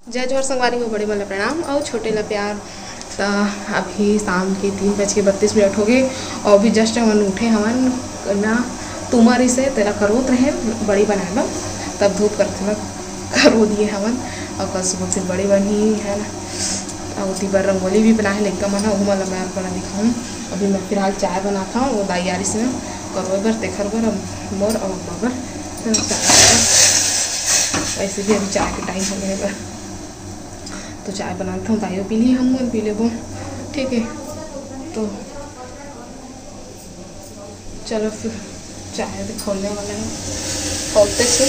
जय जोहर संगवारी हो, बड़े वाला प्रणाम और छोटे ला प्यार। तो अभी शाम के 3:32 हो गए और अभी जस्ट हम उठे हवन ना तुम्हारी से तेरा करोत रहे बड़ी बनाए में, तब धूप करते ना करो दिए हवन और कल सुबह फिर बड़ी बनी है ना। और उसी पर रंगोली भी बनाए लेकर मना घूमा लगा बड़ा दिखाऊँ। अभी मैं फिलहाल चाय बनाता हूँ वो दाई से करो बर तेखर बर मोर और बबर वैसे भी अभी चाय के टाइम हो गए बर तो चाय बनाता हूँ। ताइयों पी ली, हम पी ले वो ठीक है। तो चलो फिर चाय तो खोलने वाला है, खोलते से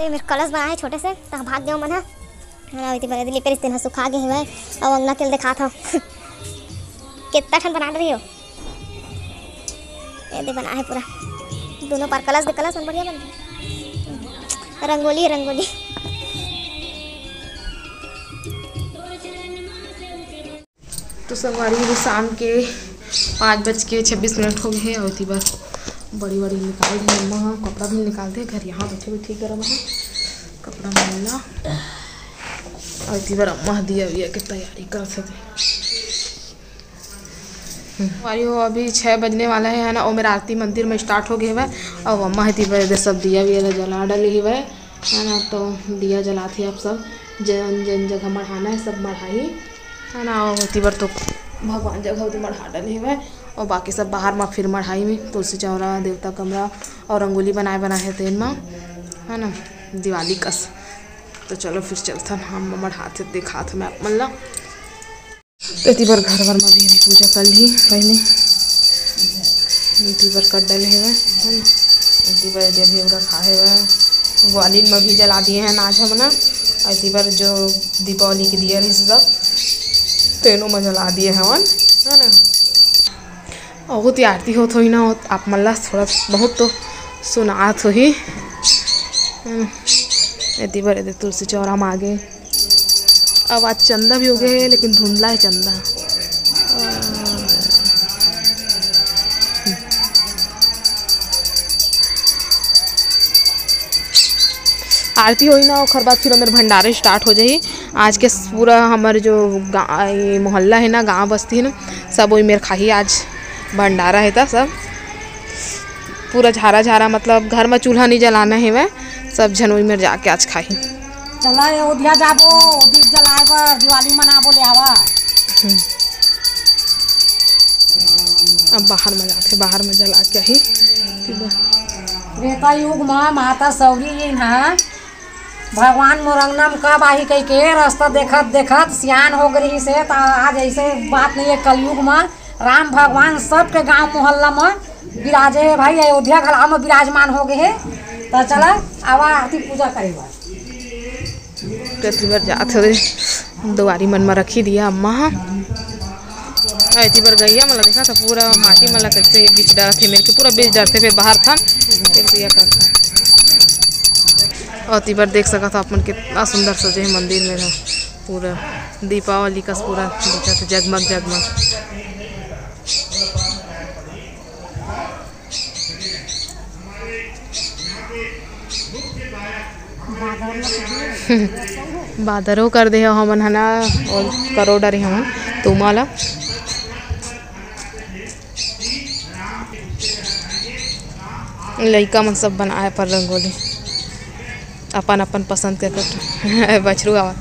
मेरे कलश बनाए छोटे से तो भाग गए मन दिल्ली पर दिन सुखा गए हैं और अंगना के दिखा था कितना ठन बना रही हो ये बना है पूरा दोनों पर कलश दे कलश बढ़िया बन रंगोली रंगोली। तो संगवारी शाम के 5:26 हो गए हैं और इतनी बार बड़ी बड़ी निकाल दी अम्मा। कपड़ा भी निकालते घर यहाँ बैठे बैठे गर्म है कपड़ा मिलना और इतनी बार अम्मा दिया हुआ की तैयारी कर सकते वारी हो। अभी 6 बजने वाला है ना और मेरा आरती मंदिर में स्टार्ट हो गया है और अम्मा है इधर सब दिया भी जला डली हुआ है ना। तो दिया जलाते आप सब जन जन जगह मढ़ाना है सब मढ़ाई है ना। और इतनी बार तो भगवान जगह उधर मढ़ा डले हुए और बाकी सब बाहर में फिर मढ़ाई में तुलसी चौरा देवता कमरा और रंगोली बनाए है तेन में है ना दिवाली कस। तो चलो फिर चलता हम मढ़ाते दिखाते मैं आप मल्ला। तो इतनी बार घर वर में भी पूजा कर ली पहले इतनी बार कर डले हुए है ना। इतनी बार भी रखा है ग्वालिन में भी जला दिए हैं नाच हम ना। इतनी बार जो दीपावली के दिया रही सब तेनों में जला दिए हवन है ना। बहुत ही आरती होत हो ना आप मल्ला थोड़ा बहुत तो सुनात हो ही। इतनी बार तुलसी चौरा में आगे अब आज चंदा भी हो गए लेकिन धुंधला है चंदा। आरती हो ना और बाद फिर हमारे भंडारे स्टार्ट हो जाए। आज के पूरा हमारे जो मोहल्ला है ना गांव बस्ती है ना सब वही मेरे खाही आज भंडारा है था सब पूरा झारा झारा मतलब घर में चूल्हा नहीं जलाना है वह सब जन वही मेरे जाके आज खाही। चला अयोध्या जाबो दीप जलाए बर दिवाली मनाबो ले आवा। अब बाहर में जाते बाहर में जला के ही त्रेता युग में माता सौरी जी ना भगवान मोरंगनम कब आई कह के रास्ता देखत देखत सियान हो गई से तो आज ऐसे बात नहीं है। कलयुग में राम भगवान सबके गांव मोहल्ला में विराजे है भाई अयोध्या घला में विराजमान हो गए है। तो चला आवा आरती पूजा करेगा। इतनी बार जाते दुआरी मन में रखी दिया अम्मा इतनी बार गैया मतलब देखा था पूरा माटी मतलब कैसे बीच डर थे मेरे के पूरा बीच डर थे फिर बाहर था फिर दिया करता और इतनी बार देख सका था अपन कितना सुंदर सजे है मंदिर में था पूरा दीपावली का पूरा दिखा था जगमग जगमग। बादरों कर दे हमन है ना और करो डरे हम तुम वाला लड़का मन सब बनाए पर रंगोली अपन अपन पसंद के बछरू आवा।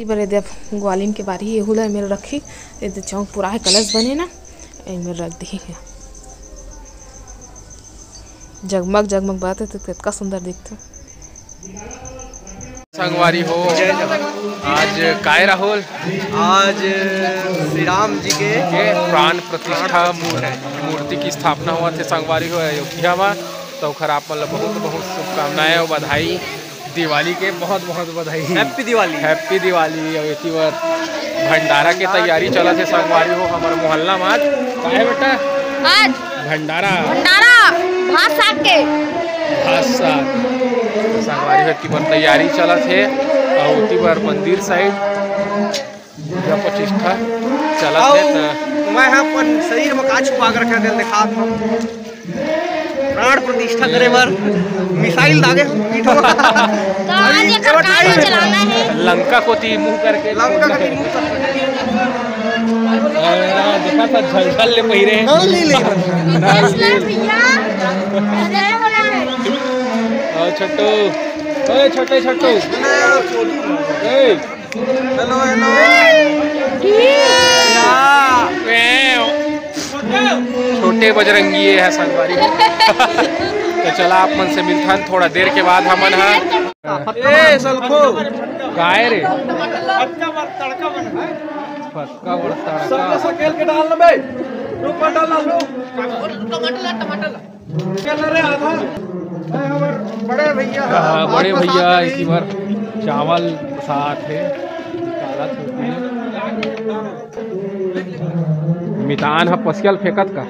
बड़े देव ग्वालिन के बारी ये हुला मेरे रखी चौक पूरा है कलश बने ना मेरे रख दी जगमग जगमग बात है तो कितना सुंदर दिखते संगवारी हो। आज काय राहुल आज श्री राम जी के प्राण प्रतिष्ठा मूर्ति की स्थापना हुआ थे संगवारी हो अयोध्या में। तो खर आप मतलब बहुत बहुत शुभकामनाएं और बधाई दिवाली के बहुत बहुत बधाई हैप्पी दिवाली हैप्पी दिवाली। और इतनी बार भंडारा की तैयारी चला थे संगवारी हो हमारे मोहल्ला में। आज का है बेटा आज भंडारा भात साग के संगवारी हो इतनी बार तैयारी चला थे और उतनी बार मंदिर साइड पूजा प्रतिष्ठा चला थे। मैं अपन शरीर में का छुपा कर रखे दिखा प्राण प्रतिष्ठा करे बर मिसाइल दागे चलाना है लंका को ती मुंह करके देखा था झलझल ले पहिरे छोटू ओए छोटे छोटू हेलो हेलो छोटे बजरंगी है संगवारी तो चला आप मन से मिलथन थोड़ा देर के बाद हमन ए सलखो गाय रे फटका वर तड़का सकेल के डाल बे रुक डाल लो टमाटर चल रे आधा बड़े भैया बड़े भैया इसी बार चावल साथ है काला छोटी मितान है पसियल फेंकत का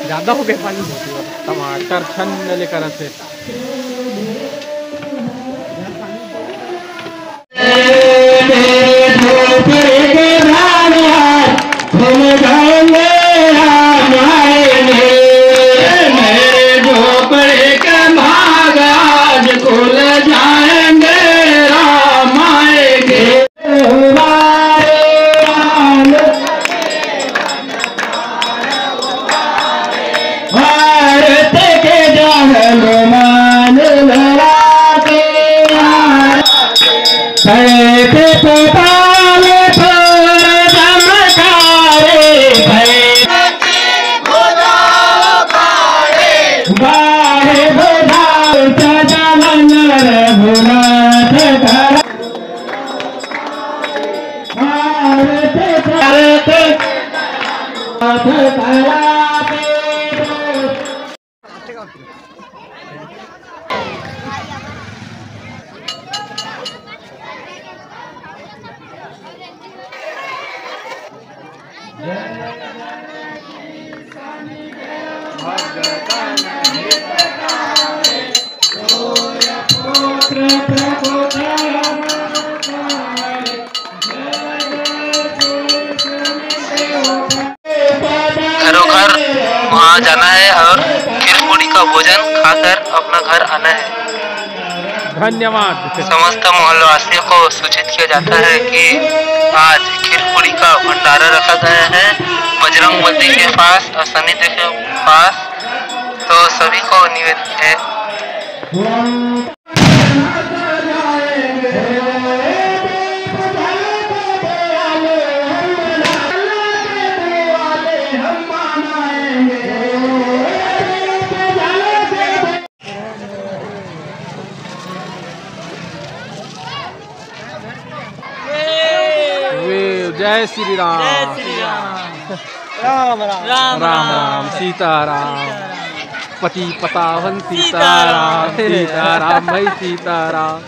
ज्यादा हो गए पानी टमाटर छन लेकर से घरों घर वहाँ जाना है और खीर पूड़ी का भोजन खाकर अपना घर आना है। धन्यवाद। समस्त मोहल्लावासियों को सूचित किया जाता है कि आज खीर पूड़ी का भंडारा रखा गया है बजरंग मंदिर के पास और सन्निधि के पास, तो सभी को निवेदन है। जय श्री राम। राम राम राम राम सीताराम पति पतावन सीताराम सीताराम भाई सीताराम।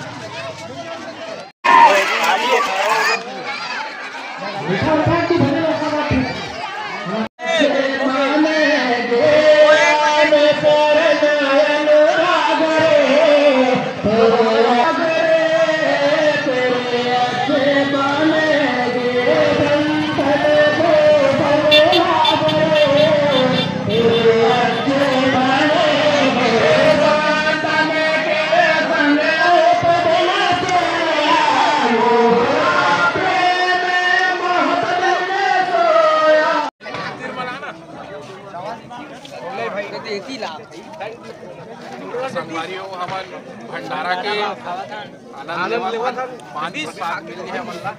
संगवारियों हमन भंडारा के आनंद लेवत हन पानी साथ मिल है मल्ला